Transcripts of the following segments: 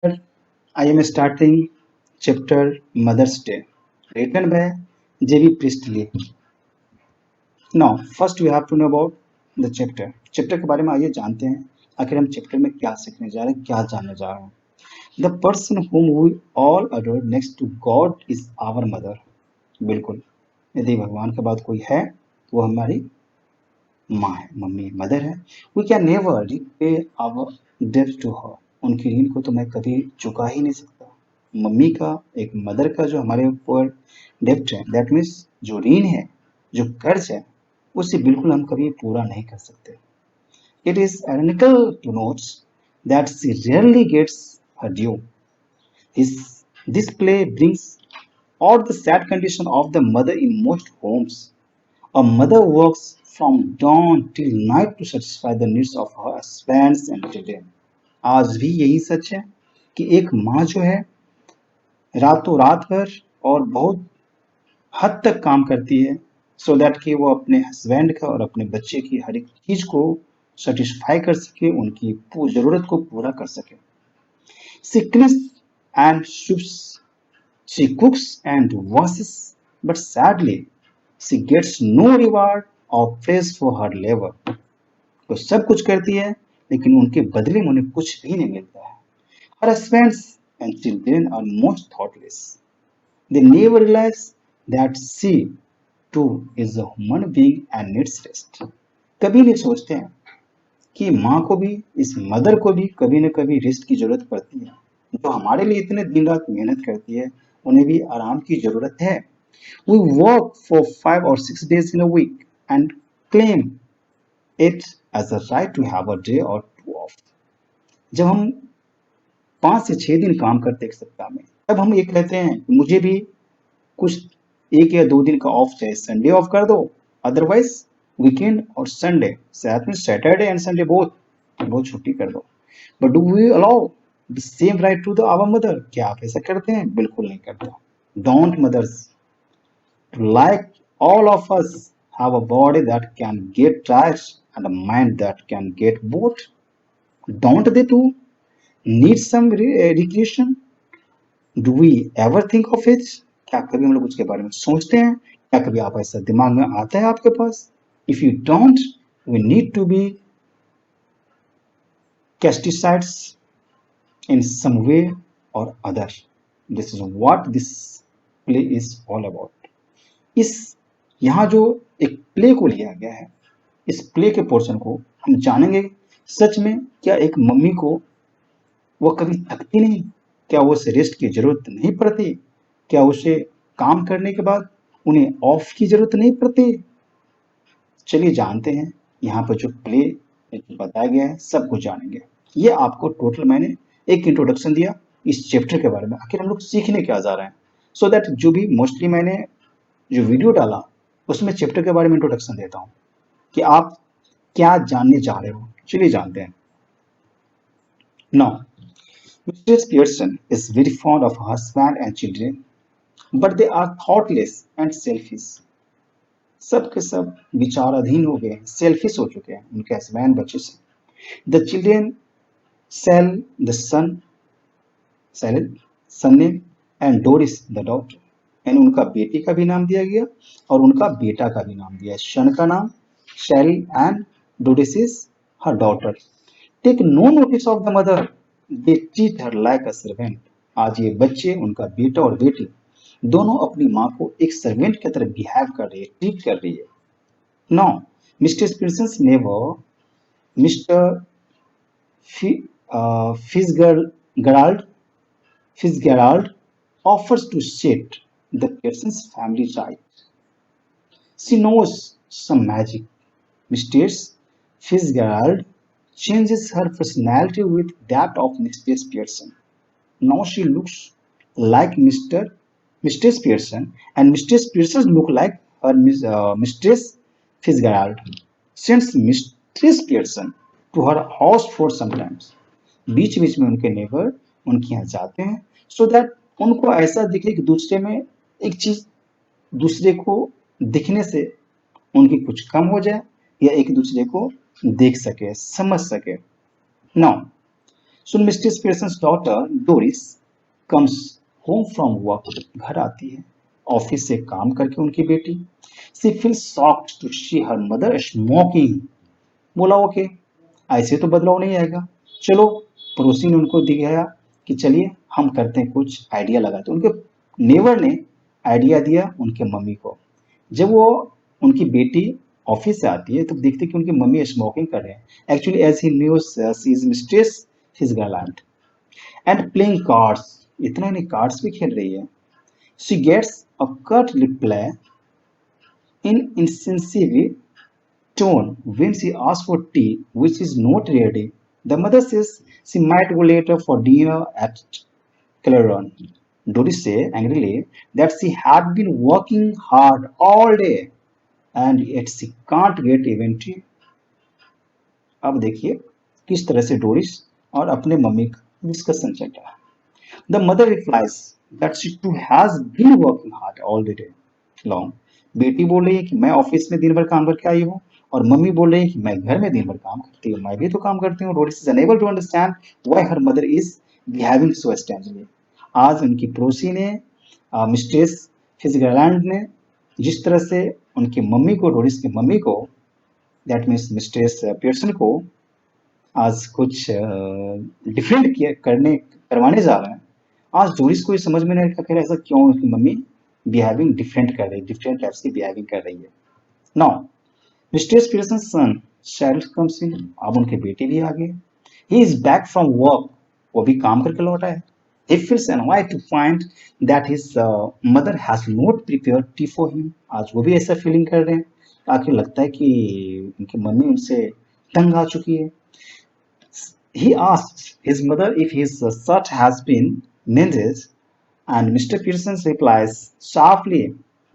I am starting chapter Mother's Day, written by J.B. Priestley. Now, first we have to know about the chapter. Chapter के बारे में आइए जानते हैं आखिर हम चैप्टर में क्या सीखने जा रहे हैं, क्या जानने जा रहे हैं. The person whom we all adore next to God is our mother. बिल्कुल, यदि भगवान के बाद कोई है वो हमारी माँ है, मम्मी, मदर है. We can never repay our debt to her. उनकी ऋण को तो मैं कभी चुका ही नहीं सकता. मम्मी का, एक मदर का जो हमारे ऊपर डेप्ट है, दैट मीन्स जो ऋण है, जो कर्ज है, उसे बिल्कुल हम कभी पूरा नहीं कर सकते. It is ironical to note that she rarely gets her due. This play brings out the sad condition of the mother in most homes. A mother works from dawn till night to satisfy the needs of her husbands and children. आज भी यही सच है कि एक माँ जो है रातों रात भर और बहुत हद तक काम करती है सो दैट कि वो अपने हस्बैंड का और अपने बच्चे की हर एक चीज को सेटिस्फाई कर सके, उनकी जरूरत को पूरा कर सके. Sickness and soups. She cooks and washes, but sadly, she gets no reward or praise for her labor. वो सब कुछ करती है लेकिन उनके बदले में उन्हें कुछ भी नहीं मिलता है. Her husbands and children are most thoughtless. They never realize that she too is a human being and needs rest. कभी नहीं सोचते हैं कि माँ को भी, इस मदर को भी कभी न कभी रेस्ट की जरूरत पड़ती है. जो हमारे लिए इतने दिन रात मेहनत करती है उन्हें भी आराम की जरूरत है. We work for 5 or 6 days in a week and claim it as a right to have a day or two off. जब हम 5 से 6 दिन काम करते हैं एक सप्ताह में, तब हम ये कहते हैं कि मुझे भी कुछ 1 या 2 दिन का ऑफ चाहिए, संडे ऑफ कर दो, अदरवाइज वीकेंड और संडे, साथ में सैटरडे एंड संडे बहुत छुट्टी कर दो. But do we allow the same right to the our mother? क्या आप ऐसा करते हैं? बिल्कुल नहीं करते. Don't mothers like all of us have a body that can get tired and a mind that can get bored? Don't they too need some recreation? Do we ever think of it? क्या कभी हम लोग उसके बारे में सोचते हैं? क्या कभी आप ऐसा दिमाग में आता है आपके पास? If you don't, we need to be pesticides in some way or other. This is what this play is all about. इस यहाँ जो एक प्ले को लिया गया है, इस प्ले के पोर्शन को हम जानेंगे. सच में क्या एक मम्मी को वो कभी थकती नहीं? क्या वो उसे रेस्ट की जरूरत नहीं पड़ती? क्या उसे काम करने के बाद उन्हें ऑफ की जरूरत नहीं पड़ती? चलिए जानते हैं. यहाँ पर जो प्ले बताया गया है सब कुछ जानेंगे. ये आपको टोटल मैंने एक इंट्रोडक्शन दिया इस चैप्टर के बारे में, आखिर हम लोग सीखने क्या जा रहे हैं. सो दैट जो भी मोस्टली मैंने जो वीडियो डाला उसमें चैप्टर के बारे में इंट्रोडक्शन देता हूँ कि आप क्या जानने जा रहे हो. चलिए जानते हैं. Now mistress Pearson is very fond of husband and children, but they are thoughtless and selfish. सब के सब विचाराधीन हो गए, सेल्फिश हो चुके हैं उनके हस्बैंड बच्चे से. The children Cyril the son, Cyril son name and Doris the daughter. यानी उनका बेटी का भी नाम दिया गया और उनका बेटा का भी नाम दिया है. सन का नाम Cyril and Doris is her daughter. Take no notice of the mother, they treat her like a servant. आज ये बच्चे, उनका बेटा और बेटी, दोनों अपनी माँ को एक सर्वेंट की तरह बिहेव कर रही है, ट्रीट कर रही है. Now mister Pearson never mister Fitzgerald Fitzgerald offers to set the Pearsons family right. She knows some magic. Mrs. Fitzgerald changes her personality with that of Mrs. Pearson. Now she looks like Mrs. Pearson, and Mrs. Pearson look like her Mistress Fitzgerald. Sends Mistress Pearson to her house for sometimes. बीच बीच में उनके neighbour उनके यहाँ जाते हैं so that उनको ऐसा दिखे कि दूसरे में एक चीज दूसरे को दिखने से उनकी कुछ कम हो जाए या एक दूसरे को देख सके, समझ सके. नाउ सुन Mrs Pearson's daughter Doris comes home from work, घर आती है ऑफिस से काम करके उनकी बेटी। She feel shocked to see her mother smoking. बोला ओके, ऐसे तो बदलाव नहीं आएगा, चलो। पड़ोसी ने उनको दिखाया कि चलिए हम करते हैं, कुछ आइडिया लगाते हैं। उनके नेबर ने आइडिया दिया उनके मम्मी को। जब वो उनकी बेटी ऑफिस से आती है तो देखते हैं कि उनकी मम्मी स्मोकिंग कर रहे हैं। Actually as he knew she is mistress his girlfriend and playing cards. इतना नहीं, कार्ड्स भी खेल रही है। She gets a cut reply in insensitive tone when she asks for tea, which is not ready. The mother says she might go later for dinner at Clarion. Doris says angrily that she had been working hard all day and yet she can't get even tea. अब देखिए किस तरह से Doris और अपने mummy का discussion चल रहा है। The mother replies that she too has been working hard all the day long. बेटी बोल रही है कि मैं ऑफिस में दिन भर काम करके आई हूँ और मम्मी बोल रही है कि मैं घर में दिन भर काम करती हूँ, मैं भी तो काम करती हूँ। Doris is unable to understand why her mother is behaving so strangely. आज उनकी पड़ोसी ने मिस्ट्रेस फिtzgerald ने जिस तरह से उनकी मम्मी को, डोरिस की मम्मी को, दैट मीन्स मिस्ट्रेस पियर्सन को आज कुछ डिफरेंट किया करने करवाने जा रहे हैं। आज डोरिस को ये समझ में नहीं आता कि ऐसा क्यों उसकी मम्मी बिहेविंग डिफरेंट कर रही है, डिफरेंट टाइप्स की बिहेविंग कर रही है। Now mistress Pearson son Cyril comes in. अब उनके बेटे भी आ गए। He is back from work, वो भी काम करके लौटा है। He feels annoyed to find that his mother has not prepared tea for him. आज वो भी ऐसा फीलिंग कर रहे हैं। आखिर लगता है कि उनकी मम्मी उनसे तंग आ चुकी है। He asks his mother if his shirt has been mended, and Mr. Pearson replies sharply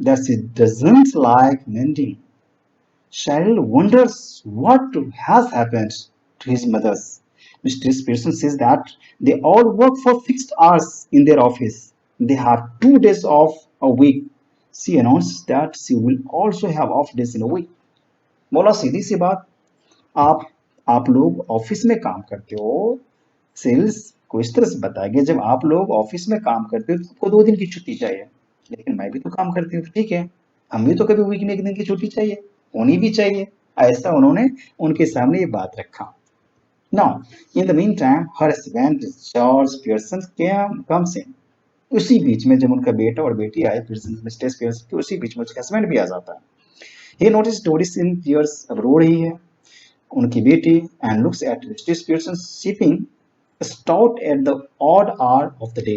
that she doesn't like mending. Cheryl wonders what has happened to his mothers. Mr. Pearson says that they all work for fixed hours in their office. They have 2 days off a week. She announces that she will also have off days in a week. बोला सीधी सी बात, आप आप लोग office में काम करते हो। Sales को इस तरह से बताया गया, जब आप लोग ऑफिस में काम करते हो तो आपको 2 दिन की छुट्टी चाहिए, लेकिन मैं भी तो काम करती हूँ, तो ठीक है, हम भी तो कभी वीक में 1 दिन की छुट्टी चाहिए, होनी भी चाहिए। ऐसा उन्होंने उनके सामने ये बात रखा। Now in the mean time her husband George Pearson comes in. उसी बीच में जब उनका बेटा और बेटी आए पियर्सन, मिस्टेस पियर्सन के, उसी बीच में उसका हस्बैंड भी आ जाता है। ही नोटिस डोरिस इन टीयर्स, अब रो रही है उनकी बेटी, and looks at Mistress Pearson sipping stout at the odd hour of the day.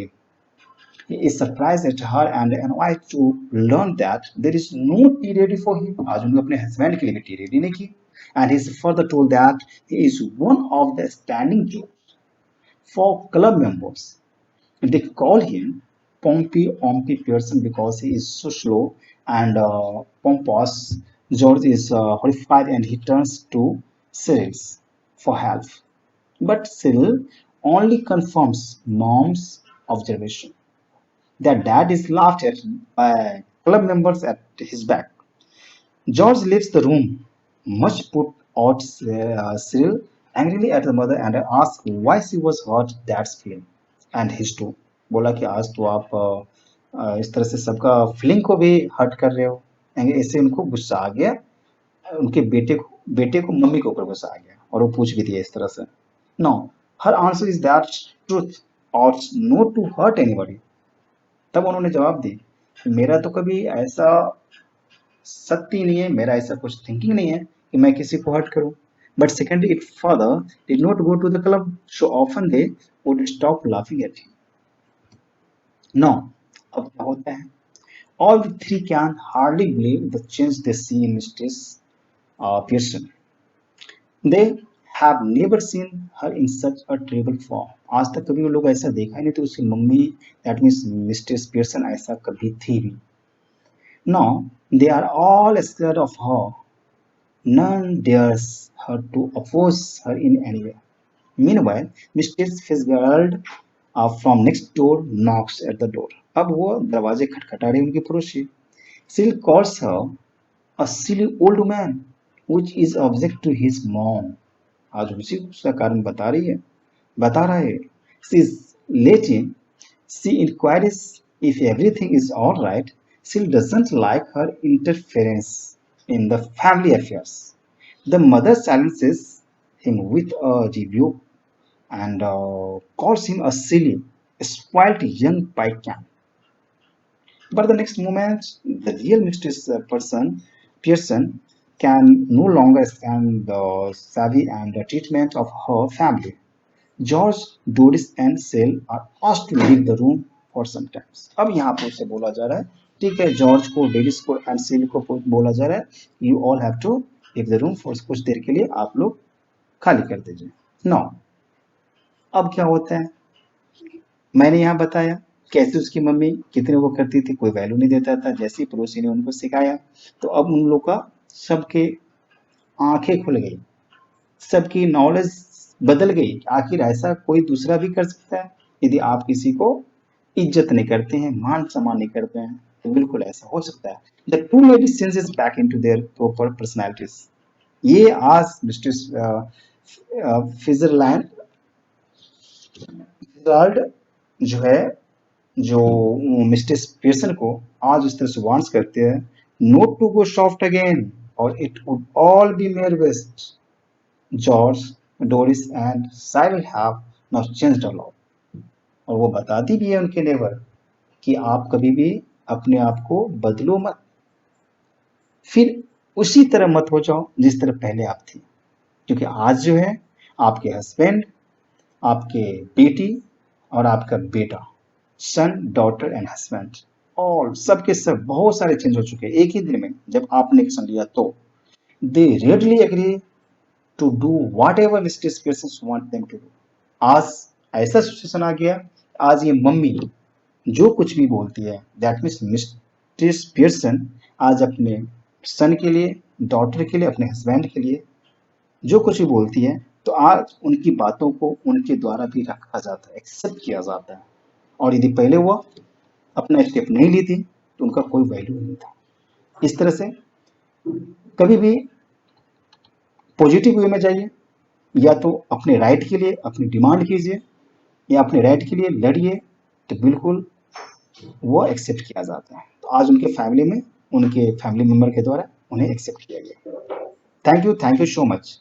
He is surprised at her and annoyed to learn that there is no tea ready for him. आज उन्होंने अपने husband के लिए भी T ready नहीं की। And he is further told that he is one of the standing jokes for club members. They call him Pompey Ompy Pearson because he is so slow and pompous. George is horrified and he turns to Cyril for help. But Cyril only confirms mom's observation that dad is laughed at by club members at his back. George leaves the room, much put out. Cyril angrily at the mother and asks why she was hurt dad's feeling and his too. बोला कि आज तो आप इस तरह से सबका feeling को भी हर्ट कर रहे हो। ऐसे उनको गुस्सा आ गया, उनके बेटे को मम्मी के ऊपर गुस्सा आ गया और वो पूछ भी दिया इस तरह से। No, her answer is that truth और नोट टू हर्ट एनीबॉडी। तब उन्होंने जवाब दी, मेरा तो कभी ऐसा सत्य नहीं है, मेरा ऐसा कुछ थिंकिंग नहीं है कि मैं किसी को हर्ट करूं। But secondly it father did not go to the club so often they would stop laughing at him. No, अब क्या होता है? All the three can hardly believe the change they see in Mrs. Pearson. They have never seen her in such a terrible form. आज तक कभी वो लोग ऐसा देखा ही नहीं, तो उसकी मम्मी, दैट मीन्स मिस्टेस पियर्सन, ऐसा कभी थी भी। Now they are all scared of her. None dares her to oppose her in any way. Meanwhile, Mrs. Fitzgerald from next door knocks at the door. अब वो दरवाजे खटखटा रही उनकी पड़ोसी। Still calls her a silly old man, which is object to his mom. आज उसी का कारण बता रही है। बता रहा है, she is let in, she inquires if everything is all right. She doesn't like her interference in the family affairs. The mother silences him with a rebuke and calls him a silly, spoiled young python. But the next moment, the real mysterious Pearson can no longer stand the savvy and the treatment of her family. George, Doris and Sale are asked to leave the room for some time. अब यहाँ पर उसे बोला जा रहा है, ठीक है, जॉर्ज को, डेरिस को एंड सेल को बोला जा रहा है, you all have to leave the room for कुछ देर के लिए आप लोग खाली कर दीजिए. Now, अब क्या होता है, मैंने यहाँ बताया कैसे उसकी मम्मी कितने वो करती थी, कोई वैल्यू नहीं देता था. जैसे ही पड़ोसी ने उनको सिखाया तो अब उन लोग का सबके आंखें खुल गई, सबकी नॉलेज बदल गई. आखिर ऐसा कोई दूसरा भी कर सकता है? यदि आप किसी को इज्जत नहीं करते हैं, मान सम्मान नहीं करते हैं, तो बिल्कुल ऐसा हो सकता है. The two ladies changes back into their proper personalities. ये आज मिस्टर फिजरलैंड फिजराल्ड जो है, जो मिस्टर पियर्सन को आज इस तरह से वार्न्स करते हैं, not to go soft again और it would all be mere waste. George, Doris and Cyril have now changed a lot. और वो बताती भी है उनके नेबर कि आप कभी भी अपने आप को बदलो मत, फिर उसी तरह मत हो जाओ जिस तरह पहले आप थी. क्योंकि आज जो है आपके हस्बैंड, आपके बेटी और आपका बेटा, सन, डॉटर एंड हस्बैंड, और सबके सब बहुत सारे चेंज हो चुके हैं एक ही दिन में. जब आपने एक्शन लिया तो they readily agree to do whatever Mr Pearson want them to do. आज ऐसा सिचुएशन आ गया, आज ये मम्मी जो कुछ भी बोलती है, दैट मीन्स मिस्ट्रेस पियर्सन आज अपने सन के लिए, डॉटर के लिए, अपने हस्बैंड के लिए जो कुछ भी बोलती है, तो आज उनकी बातों को उनके द्वारा भी रखा जाता है, एक्सेप्ट किया जाता है. और यदि पहले हुआ अपना स्टेप नहीं ली थी तो उनका कोई वैल्यू नहीं था. इस तरह से कभी भी पॉजिटिव वे में जाइए, या तो अपने राइट के लिए अपनी डिमांड कीजिए या अपने राइट के लिए लड़िए, तो बिल्कुल वो एक्सेप्ट किया जाता है. तो आज उनके फैमिली में, उनके फैमिली मेंबर के द्वारा उन्हें एक्सेप्ट किया गया. Thank you so much.